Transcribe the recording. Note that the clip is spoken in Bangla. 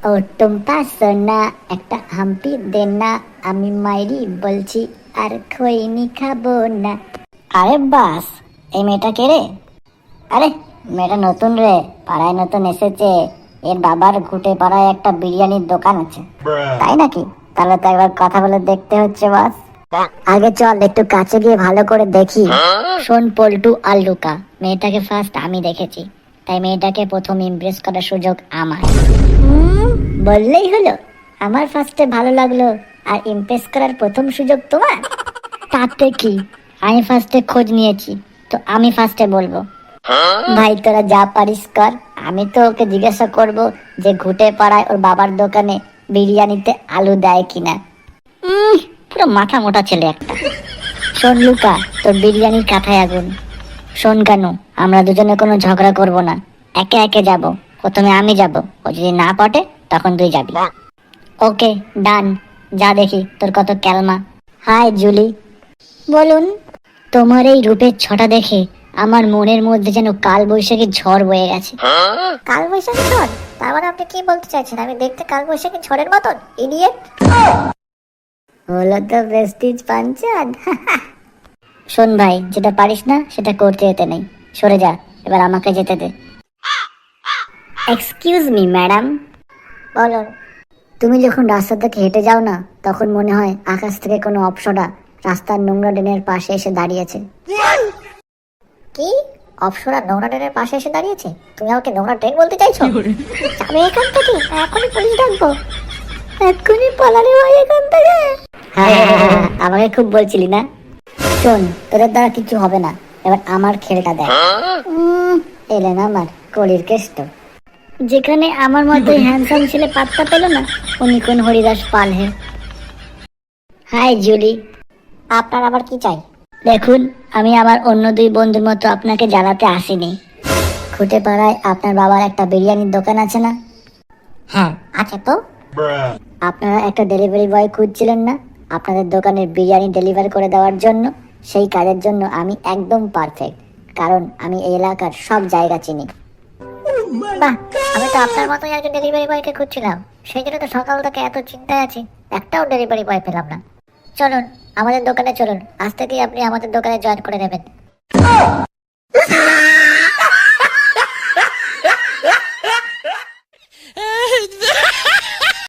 ও টুম্পা সোনা একটা হাম্পি দে না, আমি মাইরি বলছি আর খৈনি খাবো না। আরে বাস, এই মেয়েটা কে রে? আরে মেয়েটা নতুন রে, পাড়ায় নতুন এসেছে। এর বাবার ঘুটে পাড়ায় একটা বিরিয়ানির দোকান আছে। তাই নাকি? তাহলে তো একবার কথা বলে দেখতে হচ্ছে বাস। আগে চল একটু কাছে গিয়ে ভালো করে দেখি। শোন পল্টু আর লুকা, মেয়েটাকে ফার্স্ট আমি দেখেছি, তাই মেয়েটাকে প্রথম ইমপ্রেস করার সুযোগ আমার। বললেই হলো, আমার ফার্স্টে ভালো লাগলো আর ইমপ্রেস করার প্রথম সুযোগ তোমার। তাতে কি, আমি ফার্স্টে খোঁজ নিয়েছি, তো আমি ফার্স্টে বলবো। ভাই তোরা যা পারিস কর, আমি তো ওকে জিজ্ঞাসা করব যে ঘুটে পাড়ায় ওর বাবার দোকানে বিরিয়ানিতে আলু দেয় কিনা। পুরো মাথা মোটা ছেলে একটা। শোন লুকা, তোর বিরিয়ানির কাঁথায় আগুন। শোন কানু, আমরা দুজনে কোনো ঝগড়া করব না, একে একে যাব। প্রথমে আমি যাব, ও যদি না পটে তখন তুই যাবি। ওকে ডান, যা দেখি তোর কত ক্যালমা। High Julie. বলুন। তোমার এই রূপের ছটা দেখে আমার মনের মধ্যে যেন কাল বৈশাখী ঝড় বয়ে গেছে। কাল বৈশাখী ঝড়? তার মানে আপনি কি বলতে চাইছেন আমি দেখতে কাল বৈশাখী ঝড়ের মতন? ইডিয়েট। হলো তো প্রেস্টিজ পাঞ্চাদ। শোন ভাই, যেটা পারিস না সেটা করতে যেতে নেই, সরে যা, এবার আমাকে যেতে দে। Excuse me madam. বলো। তুমি যখন রাস্তা থেকে হেঁটে যাও না, তখন মনে হয় আকাশ থেকে কোনো অপ্সরা রাস্তার নোংরা ড্রেনের পাশে এসে দাঁড়িয়েছে। কি? অপ্সরা নোংরা ড্রেনের পাশে এসে দাঁড়িয়েছে? তুমি আমাকে নোংরা ড্রেন বলতে চাইছো? আমি এখান থেকে এখনই পুলিশ ডাকবো। এক্ষুনি পালালে ভাই এখান থেকে। হ্যাঁ, আমাকে খুব বলছিলি না। শোন, তোদের দ্বারা কিছু হবে না, এবার আমার খেলটা দেখ। এলেন আমার কলির কেষ্ট। যেখানে আমার মতো হ্যান্ডসাম ছেলে পাত্তা পেল না, উনি কোন হরিদাস পাল হে। Hi Julie. আপনার আবার কি চাই? দেখুন, আমি আমার অন্য দুই বন্ধুর মতো আপনাকে জ্বালাতে আসিনি। খুঁটে পাড়ায় আপনার বাবার একটা বিরিয়ানির দোকান আছে না? হ্যাঁ আছে তো। আপনারা একটা ডেলিভারি বয় খুঁজছিলেন না আপনাদের দোকানে বিরিয়ানি ডেলিভার করে দেওয়ার জন্য? সেই কাজের জন্য আমি একদম পারফেক্ট, কারণ আমি এই এলাকার সব জায়গা চিনি। বাহ, আমি তো আপনার মতোই একজন ডেলিভারি বয়কে খুঁজছিলাম, সেই জন্য তো সকাল থেকে এত চিন্তায় আছি, একটাও ডেলিভারি বয় পেলাম না। চলুন আমাদের দোকানে চলুন, আজ থেকেই আপনি আমাদের দোকানে জয়েন করে নেবেন।